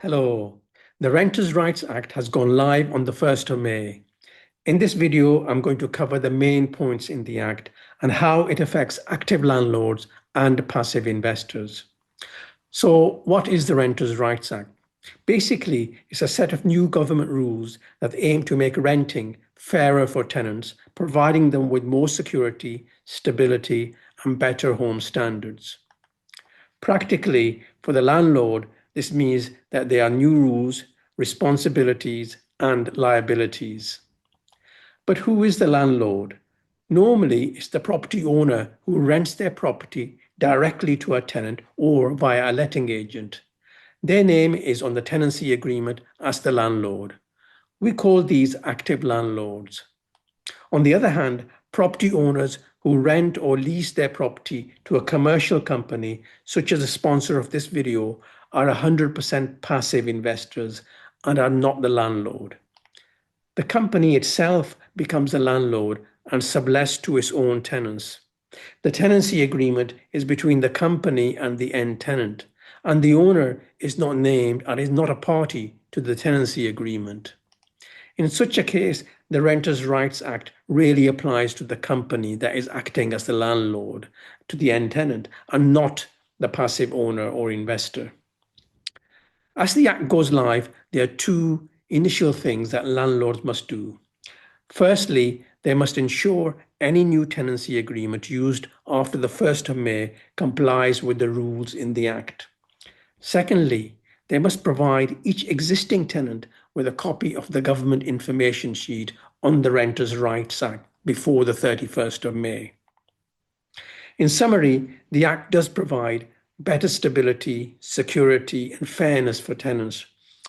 Hello. The Renters' Rights Act has gone live on the 1st of May. In this video, I'm going to cover the main points in the Act and how it affects active landlords and passive investors. So, what is the Renters' Rights Act? Basically, it's a set of new government rules that aim to make renting fairer for tenants, providing them with more security, stability, and better home standards. Practically, for the landlord, this means that there are new rules, responsibilities, and liabilities. But who is the landlord? Normally, it's the property owner who rents their property directly to a tenant or via a letting agent. Their name is on the tenancy agreement as the landlord. We call these active landlords. On the other hand, property owners who rent or lease their property to a commercial company, such as the sponsor of this video, are 100% passive investors and are not the landlord. The company itself becomes the landlord and sublets to its own tenants. The tenancy agreement is between the company and the end tenant, and the owner is not named and is not a party to the tenancy agreement. In such a case, the Renters' Rights Act really applies to the company that is acting as the landlord to the end tenant and not the passive owner or investor. As the Act goes live, there are two initial things that landlords must do. Firstly, they must ensure any new tenancy agreement used after the 1st of May complies with the rules in the Act. Secondly, they must provide each existing tenant with a copy of the government information sheet on the Renters' Rights Act before the 31st of May. In summary, the Act does provide better stability, security, and fairness for tenants,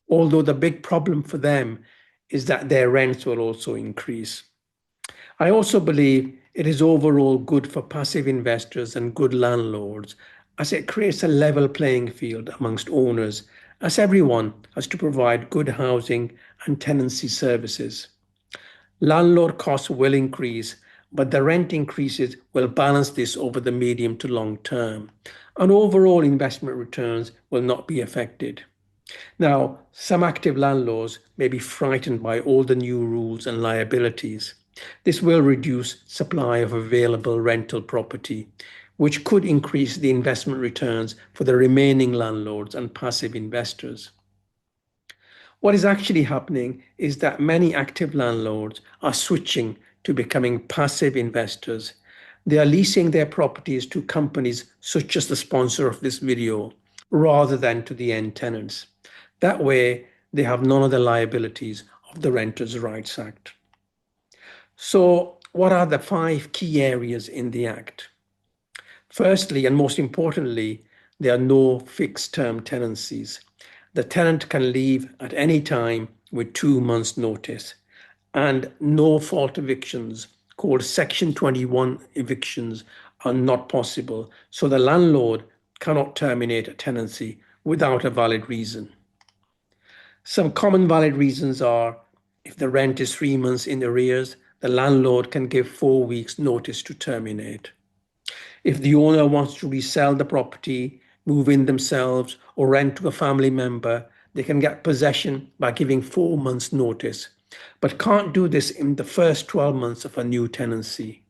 although the big problem for them is that their rents will also increase. I also believe it is overall good for passive investors and good landlords, as it creates a level playing field amongst owners, as everyone has to provide good housing and tenancy services. Landlord costs will increase, but the rent increases will balance this over the medium to long term, and overall investment returns will not be affected. Now, some active landlords may be frightened by all the new rules and liabilities. This will reduce supply of available rental property, which could increase the investment returns for the remaining landlords and passive investors. What is actually happening is that many active landlords are switching to becoming passive investors. They are leasing their properties to companies such as the sponsor of this video, rather than to the end tenants. That way, they have none of the liabilities of the Renters' Rights Act. So, what are the 5 key areas in the Act? Firstly, and most importantly, there are no fixed term tenancies. The tenant can leave at any time with 2 months' notice, and no fault evictions, called Section 21 evictions, are not possible. So the landlord cannot terminate a tenancy without a valid reason. Some common valid reasons are if the rent is 3 months in arrears, the landlord can give 4 weeks' notice to terminate. If the owner wants to resell the property, move in themselves, or rent to a family member, they can get possession by giving 4 months' notice, but can't do this in the first 12 months of a new tenancy.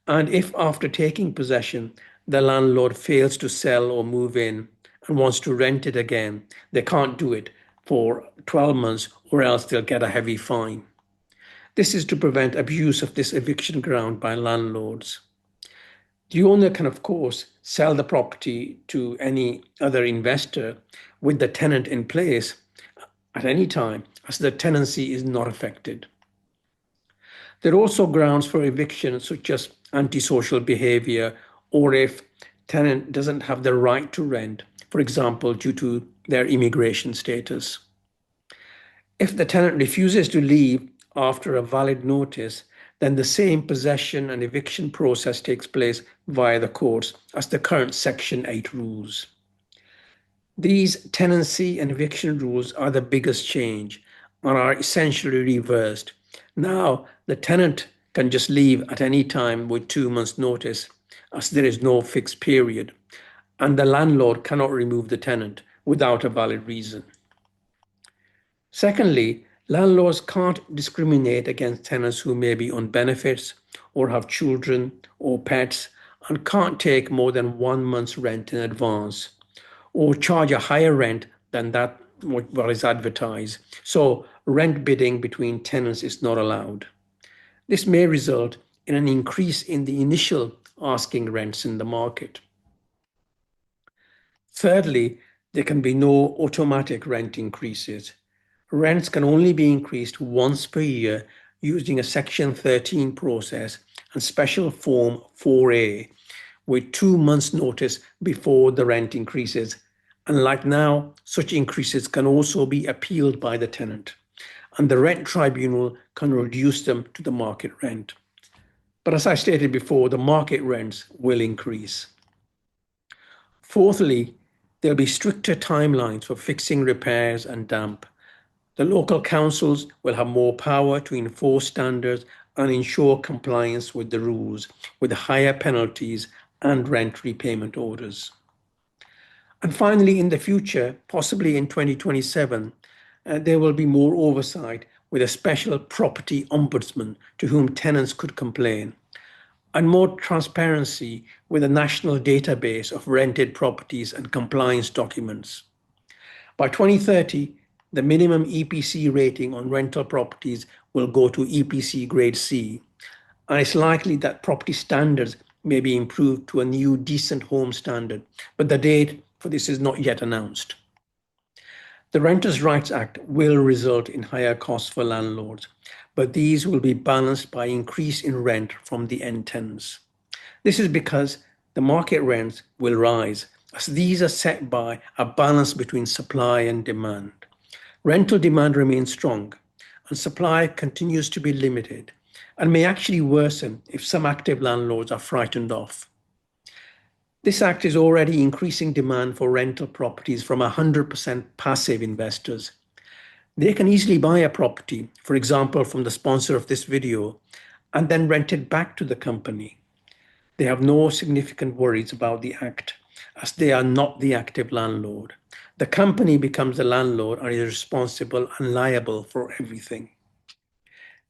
And if after taking possession, the landlord fails to sell or move in and wants to rent it again, they can't do it for 12 months or else they'll get a heavy fine. This is to prevent abuse of this eviction ground by landlords. The owner can, of course, sell the property to any other investor with the tenant in place at any time, as the tenancy is not affected. There are also grounds for eviction, such as antisocial behavior, or if tenant doesn't have the right to rent, for example, due to their immigration status. If the tenant refuses to leave after a valid notice, then the same possession and eviction process takes place via the courts as the current Section 8 rules. These tenancy and eviction rules are the biggest change and are essentially reversed. Now, the tenant can just leave at any time with 2 months' notice, as there is no fixed period, and the landlord cannot remove the tenant without a valid reason. Secondly, landlords can't discriminate against tenants who may be on benefits or have children or pets and can't take more than 1 month's rent in advance or charge a higher rent than that what is advertised. So rent bidding between tenants is not allowed. This may result in an increase in the initial asking rents in the market. Thirdly, there can be no automatic rent increases. Rents can only be increased once per year using a Section 13 process and Special Form 4A with 2 months' notice before the rent increases. And like now, such increases can also be appealed by the tenant, and the rent tribunal can reduce them to the market rent. But as I stated before, the market rents will increase. Fourthly, there'll be stricter timelines for fixing repairs and damp. The local councils will have more power to enforce standards and ensure compliance with the rules, with higher penalties and rent repayment orders. And finally, in the future, possibly in 2027, there will be more oversight with a special property ombudsman to whom tenants could complain, and more transparency with a national database of rented properties and compliance documents. By 2030, the minimum EPC rating on rental properties will go to EPC grade C, and it's likely that property standards may be improved to a new decent home standard, but the date for this is not yet announced. The Renters' Rights Act will result in higher costs for landlords, but these will be balanced by increase in rent from the end tenants. This is because the market rents will rise, as these are set by a balance between supply and demand. Rental demand remains strong, and supply continues to be limited, and may actually worsen if some active landlords are frightened off. This act is already increasing demand for rental properties from 100% passive investors. They can easily buy a property, for example, from the sponsor of this video, and then rent it back to the company. They have no significant worries about the act, as they are not the active landlord. The company becomes the landlord and is responsible and liable for everything.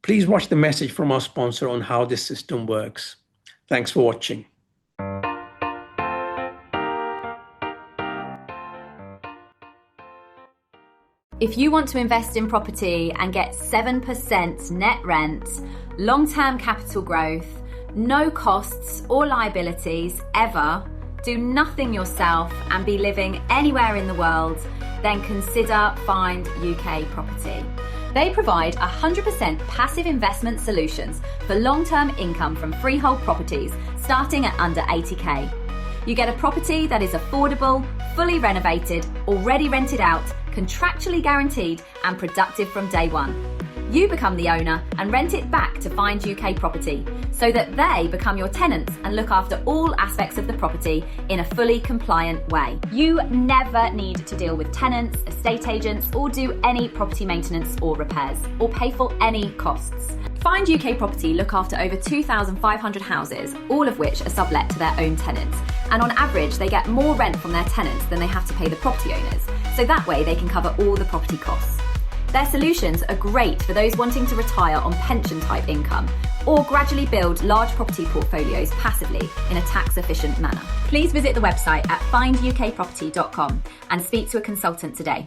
Please watch the message from our sponsor on how this system works. Thanks for watching. If you want to invest in property and get 7% net rent, long-term capital growth, no costs or liabilities ever, do nothing yourself and be living anywhere in the world, then consider Find UK Property. They provide 100% passive investment solutions for long-term income from freehold properties starting at under 80k. You get a property that is affordable, fully renovated, already rented out, contractually guaranteed and productive from day one. You become the owner and rent it back to Find UK Property so that they become your tenants and look after all aspects of the property in a fully compliant way. You never need to deal with tenants, estate agents, or do any property maintenance or repairs, or pay for any costs. Find UK Property look after over 2,500 houses, all of which are sublet to their own tenants. And on average, they get more rent from their tenants than they have to pay the property owners. So that way they can cover all the property costs. Their solutions are great for those wanting to retire on pension type income or gradually build large property portfolios passively in a tax efficient manner. Please visit the website at findukproperty.com and speak to a consultant today.